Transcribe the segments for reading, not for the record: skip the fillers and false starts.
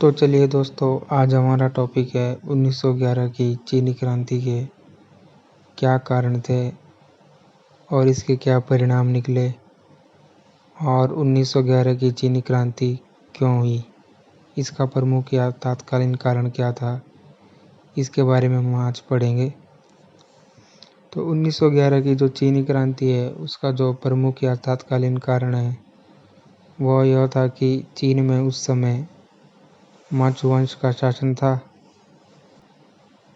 तो चलिए दोस्तों, आज हमारा टॉपिक है 1911 की चीनी क्रांति के क्या कारण थे और इसके क्या परिणाम निकले और 1911 की चीनी क्रांति क्यों हुई, इसका प्रमुख या तात्कालीन कारण क्या था, इसके बारे में हम आज पढ़ेंगे। तो 1911 की जो चीनी क्रांति है उसका जो प्रमुख या तात्कालीन कारण है वह यह था कि चीन में उस समय माचु वंश का शासन था।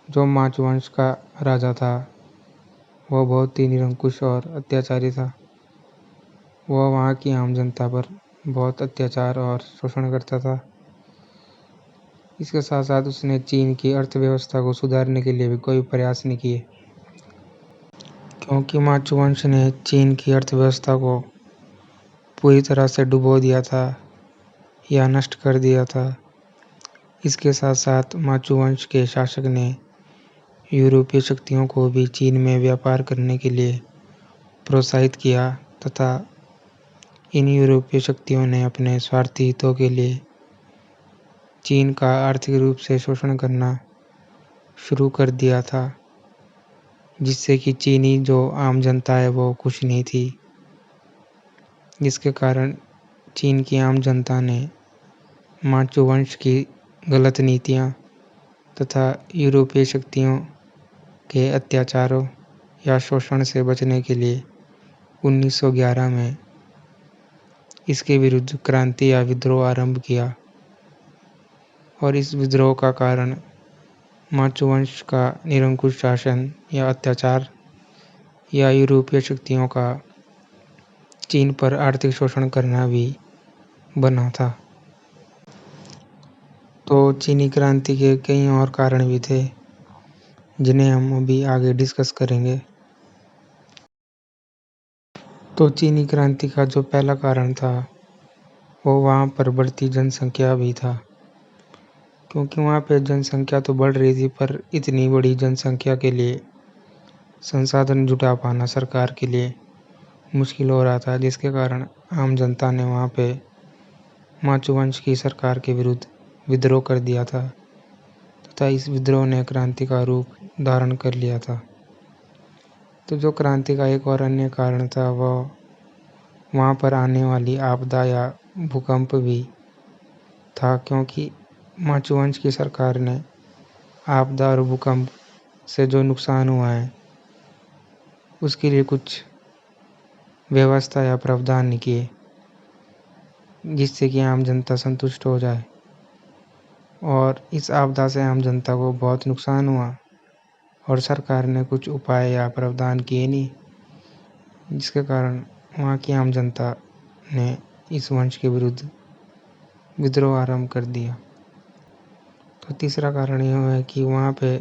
जो माचु वंश का राजा था वह बहुत ही निरंकुश और अत्याचारी था। वह वहाँ की आम जनता पर बहुत अत्याचार और शोषण करता था। इसके साथ साथ उसने चीन की अर्थव्यवस्था को सुधारने के लिए भी कोई प्रयास नहीं किए, क्योंकि माचु वंश ने चीन की अर्थव्यवस्था को पूरी तरह से डुबो दिया था या नष्ट कर दिया था। इसके साथ साथ माचु वंश के शासक ने यूरोपीय शक्तियों को भी चीन में व्यापार करने के लिए प्रोत्साहित किया तथा इन यूरोपीय शक्तियों ने अपने स्वार्थी हितों के लिए चीन का आर्थिक रूप से शोषण करना शुरू कर दिया था, जिससे कि चीनी जो आम जनता है वो खुश नहीं थी। जिसके कारण चीन की आम जनता ने माचु वंश की गलत नीतियाँ तथा यूरोपीय शक्तियों के अत्याचारों या शोषण से बचने के लिए 1911 में इसके विरुद्ध क्रांति या विद्रोह आरंभ किया। और इस विद्रोह का कारण माचु वंश का निरंकुश शासन या अत्याचार या यूरोपीय शक्तियों का चीन पर आर्थिक शोषण करना भी बना था। तो चीनी क्रांति के कई और कारण भी थे जिन्हें हम अभी आगे डिस्कस करेंगे। तो चीनी क्रांति का जो पहला कारण था वो वहाँ पर बढ़ती जनसंख्या भी था, क्योंकि वहाँ पे जनसंख्या तो बढ़ रही थी पर इतनी बड़ी जनसंख्या के लिए संसाधन जुटा पाना सरकार के लिए मुश्किल हो रहा था, जिसके कारण आम जनता ने वहाँ पे माचु वंश की सरकार के विरुद्ध विद्रोह कर दिया था तथा इस विद्रोह ने क्रांति का रूप धारण कर लिया था। तो जो क्रांति का एक और अन्य कारण था वह वहाँ पर आने वाली आपदा या भूकंप भी था, क्योंकि माचु वंश की सरकार ने आपदा और भूकंप से जो नुकसान हुआ है उसके लिए कुछ व्यवस्था या प्रावधान नहीं किए, जिससे कि आम जनता संतुष्ट हो जाए। और इस आपदा से आम जनता को बहुत नुकसान हुआ और सरकार ने कुछ उपाय या प्रावधान किए नहीं, जिसके कारण वहाँ की आम जनता ने इस वंश के विरुद्ध विद्रोह आरंभ कर दिया। तो तीसरा कारण यह है कि वहाँ पे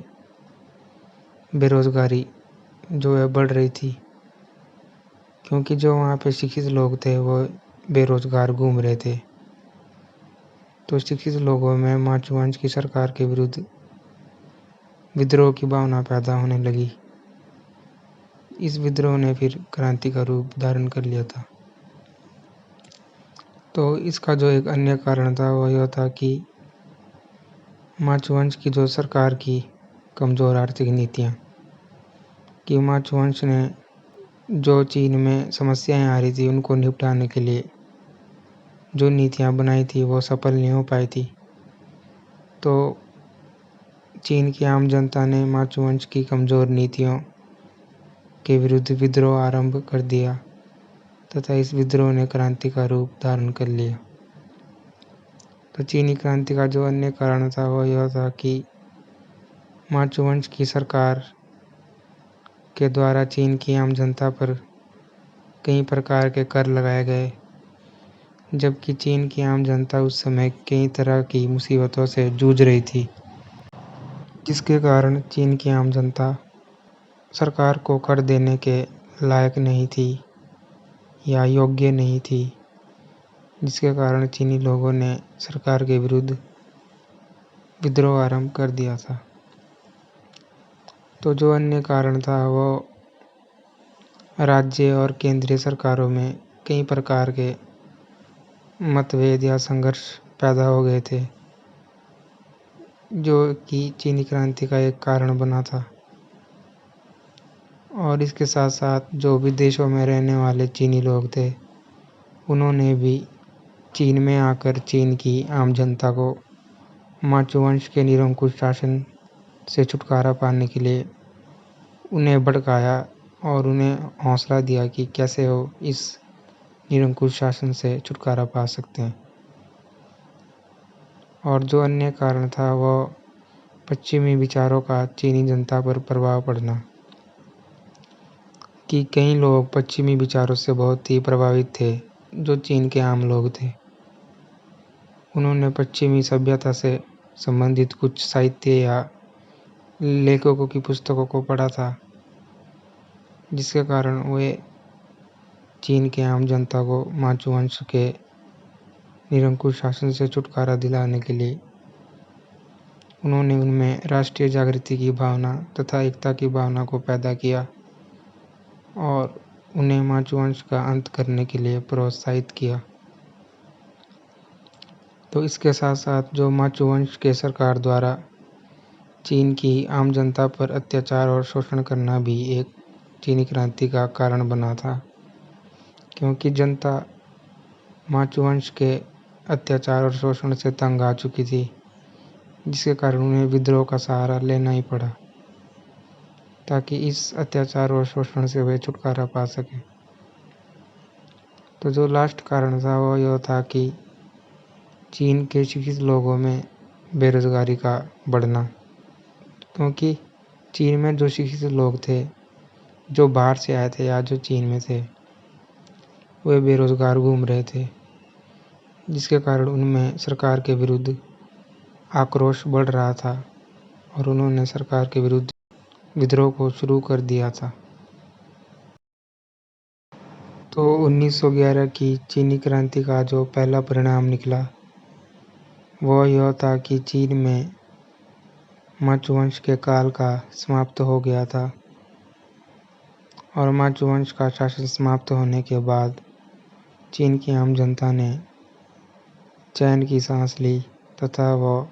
बेरोजगारी जो है बढ़ रही थी, क्योंकि जो वहाँ पे शिक्षित लोग थे वो बेरोजगार घूम रहे थे। तो शिक्षित लोगों में माचु वंश की सरकार के विरुद्ध विद्रोह की भावना पैदा होने लगी। इस विद्रोह ने फिर क्रांति का रूप धारण कर लिया था। तो इसका जो एक अन्य कारण था वह यह था कि माचु वंश की जो सरकार की कमज़ोर आर्थिक नीतियाँ, कि माचु वंश ने जो चीन में समस्याएं आ रही थी उनको निपटाने के लिए जो नीतियाँ बनाई थी वो सफल नहीं हो पाई थी। तो चीन की आम जनता ने माचु वंश की कमज़ोर नीतियों के विरुद्ध विद्रोह आरंभ कर दिया तथा इस विद्रोह ने क्रांति का रूप धारण कर लिया। तो चीनी क्रांति का जो अन्य कारण था वह यह था कि माचु वंश की सरकार के द्वारा चीन की आम जनता पर कई प्रकार के कर लगाए गए, जबकि चीन की आम जनता उस समय कई तरह की मुसीबतों से जूझ रही थी, जिसके कारण चीन की आम जनता सरकार को कर देने के लायक नहीं थी या योग्य नहीं थी, जिसके कारण चीनी लोगों ने सरकार के विरुद्ध विद्रोह आरंभ कर दिया था। तो जो अन्य कारण था वो राज्य और केंद्रीय सरकारों में कई प्रकार के मतभेद या संघर्ष पैदा हो गए थे, जो कि चीनी क्रांति का एक कारण बना था। और इसके साथ साथ जो विदेशों में रहने वाले चीनी लोग थे, उन्होंने भी चीन में आकर चीन की आम जनता को माचो वंश के निरंकुश शासन से छुटकारा पाने के लिए उन्हें भड़काया और उन्हें हौसला दिया कि कैसे वो इस निरंकुश शासन से छुटकारा पा सकते हैं। और जो अन्य कारण था वह पश्चिमी विचारों का चीनी जनता पर प्रभाव पड़ना, कि कई लोग पश्चिमी विचारों से बहुत ही प्रभावित थे। जो चीन के आम लोग थे, उन्होंने पश्चिमी सभ्यता से संबंधित कुछ साहित्य या लेखकों की पुस्तकों को पढ़ा था, जिसके कारण वे चीन के आम जनता को माचो वंश के निरंकुश शासन से छुटकारा दिलाने के लिए उन्होंने उनमें राष्ट्रीय जागृति की भावना तथा एकता की भावना को पैदा किया और उन्हें माचो वंश का अंत करने के लिए प्रोत्साहित किया। तो इसके साथ साथ जो माचो वंश के सरकार द्वारा चीन की आम जनता पर अत्याचार और शोषण करना भी एक चीनी क्रांति का कारण बना था, क्योंकि जनता माचो वंश के अत्याचार और शोषण से तंग आ चुकी थी, जिसके कारण उन्हें विद्रोह का सहारा लेना ही पड़ा ताकि इस अत्याचार और शोषण से वे छुटकारा पा सके। तो जो लास्ट कारण था वो यह था कि चीन के शिक्षित लोगों में बेरोजगारी का बढ़ना, क्योंकि चीन में जो शिक्षित लोग थे, जो बाहर से आए थे या जो चीन में थे, वे बेरोजगार घूम रहे थे, जिसके कारण उनमें सरकार के विरुद्ध आक्रोश बढ़ रहा था और उन्होंने सरकार के विरुद्ध विद्रोह को शुरू कर दिया था। तो 1911 की चीनी क्रांति का जो पहला परिणाम निकला वह यह था कि चीन में माचो वंश के काल का समाप्त हो गया था और माचो वंश का शासन समाप्त होने के बाद चीन की आम जनता ने चैन की सांस ली तथा वह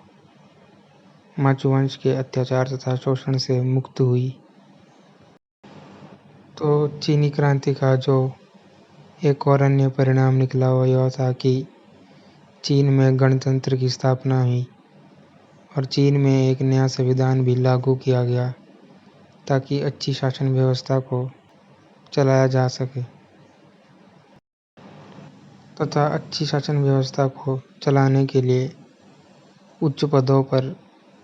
माचो वंश के अत्याचार तथा शोषण से मुक्त हुई। तो चीनी क्रांति का जो एक और अन्य परिणाम निकला वह यह था कि चीन में गणतंत्र की स्थापना हुई और चीन में एक नया संविधान भी लागू किया गया ताकि अच्छी शासन व्यवस्था को चलाया जा सके तथा अच्छी शासन व्यवस्था को चलाने के लिए उच्च पदों पर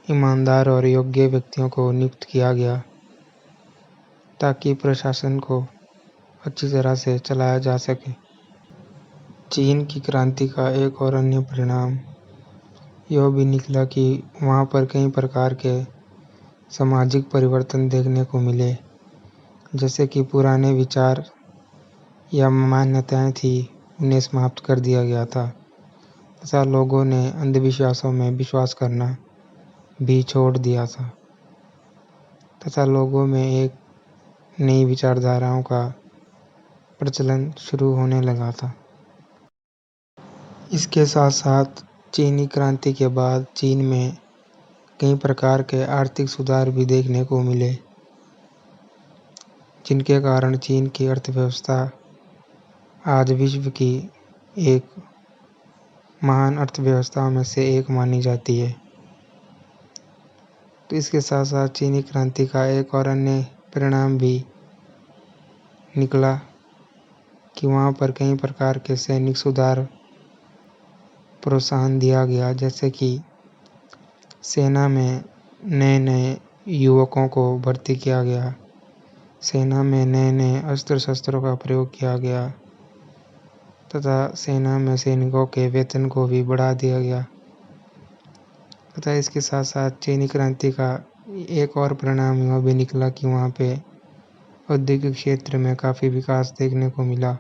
ईमानदार और योग्य व्यक्तियों को नियुक्त किया गया ताकि प्रशासन को अच्छी तरह से चलाया जा सके। चीन की क्रांति का एक और अन्य परिणाम यह भी निकला कि वहाँ पर कई प्रकार के सामाजिक परिवर्तन देखने को मिले, जैसे कि पुराने विचार या मान्यताएं थी उन्हें समाप्त कर दिया गया था तथा लोगों ने अंधविश्वासों में विश्वास करना भी छोड़ दिया था तथा लोगों में एक नई विचारधाराओं का प्रचलन शुरू होने लगा था। इसके साथ साथ चीनी क्रांति के बाद चीन में कई प्रकार के आर्थिक सुधार भी देखने को मिले, जिनके कारण चीन की अर्थव्यवस्था आज विश्व की एक महान अर्थव्यवस्थाओं में से एक मानी जाती है। तो इसके साथ साथ चीनी क्रांति का एक और अन्य परिणाम भी निकला कि वहाँ पर कई प्रकार के सैनिक सुधार प्रोत्साहन दिया गया, जैसे कि सेना में नए नए युवकों को भर्ती किया गया, सेना में नए नए अस्त्र शस्त्रों का प्रयोग किया गया तथा सेना में सैनिकों के वेतन को भी बढ़ा दिया गया तथा इसके साथ साथ चीनी क्रांति का एक और परिणाम यह भी निकला कि वहाँ पे औद्योगिक क्षेत्र में काफ़ी विकास देखने को मिला।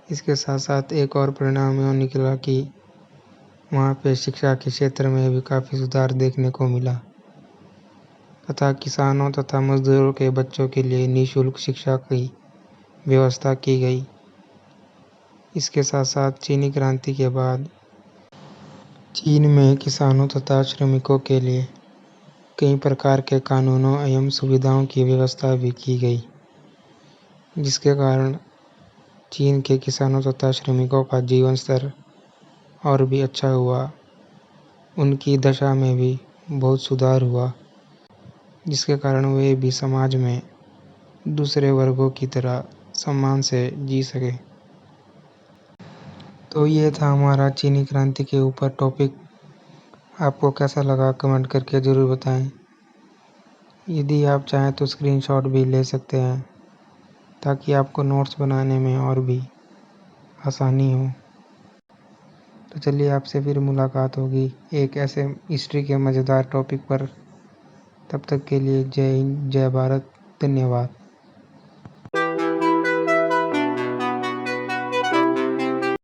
इसके साथ साथ एक और परिणाम यह निकला कि वहाँ पे शिक्षा के क्षेत्र में भी काफ़ी सुधार देखने को मिला तथा किसानों तथा मजदूरों के बच्चों के लिए निःशुल्क शिक्षा की व्यवस्था की गई। इसके साथ साथ चीनी क्रांति के बाद चीन में किसानों तथा श्रमिकों के लिए कई प्रकार के कानूनों एवं सुविधाओं की व्यवस्था भी की गई, जिसके कारण चीन के किसानों तथा श्रमिकों का जीवन स्तर और भी अच्छा हुआ। उनकी दशा में भी बहुत सुधार हुआ, जिसके कारण वे भी समाज में दूसरे वर्गों की तरह सम्मान से जी सके। तो ये था हमारा चीनी क्रांति के ऊपर टॉपिक। आपको कैसा लगा कमेंट करके ज़रूर बताएं। यदि आप चाहें तो स्क्रीनशॉट भी ले सकते हैं, ताकि आपको नोट्स बनाने में और भी आसानी हो। तो चलिए आपसे फिर मुलाकात होगी एक ऐसे हिस्ट्री के मज़ेदार टॉपिक पर। तब तक के लिए जय हिंद, जय भारत, धन्यवाद।